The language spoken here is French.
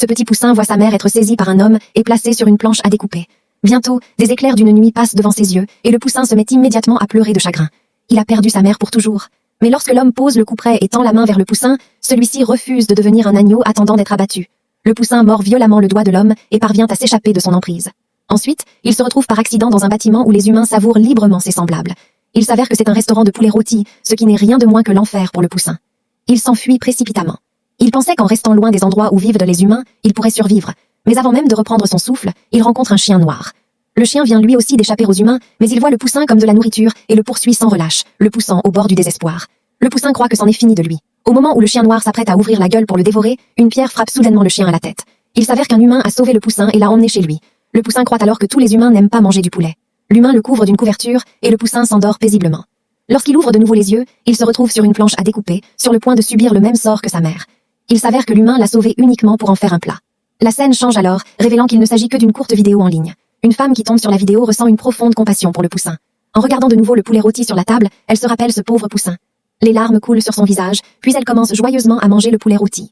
Ce petit poussin voit sa mère être saisie par un homme et placée sur une planche à découper. Bientôt, des éclairs d'une nuit passent devant ses yeux et le poussin se met immédiatement à pleurer de chagrin. Il a perdu sa mère pour toujours. Mais lorsque l'homme pose le couperet et tend la main vers le poussin, celui-ci refuse de devenir un agneau attendant d'être abattu. Le poussin mord violemment le doigt de l'homme et parvient à s'échapper de son emprise. Ensuite, il se retrouve par accident dans un bâtiment où les humains savourent librement ses semblables. Il s'avère que c'est un restaurant de poulet rôti, ce qui n'est rien de moins que l'enfer pour le poussin. Il s'enfuit précipitamment. Il pensait qu'en restant loin des endroits où vivent les humains, il pourrait survivre. Mais avant même de reprendre son souffle, il rencontre un chien noir. Le chien vient lui aussi d'échapper aux humains, mais il voit le poussin comme de la nourriture et le poursuit sans relâche, le poussant au bord du désespoir. Le poussin croit que c'en est fini de lui. Au moment où le chien noir s'apprête à ouvrir la gueule pour le dévorer, une pierre frappe soudainement le chien à la tête. Il s'avère qu'un humain a sauvé le poussin et l'a emmené chez lui. Le poussin croit alors que tous les humains n'aiment pas manger du poulet. L'humain le couvre d'une couverture et le poussin s'endort paisiblement. Lorsqu'il ouvre de nouveau les yeux, il se retrouve sur une planche à découper, sur le point de subir le même sort que sa mère. Il s'avère que l'humain l'a sauvé uniquement pour en faire un plat. La scène change alors, révélant qu'il ne s'agit que d'une courte vidéo en ligne. Une femme qui tombe sur la vidéo ressent une profonde compassion pour le poussin. En regardant de nouveau le poulet rôti sur la table, elle se rappelle ce pauvre poussin. Les larmes coulent sur son visage, puis elle commence joyeusement à manger le poulet rôti.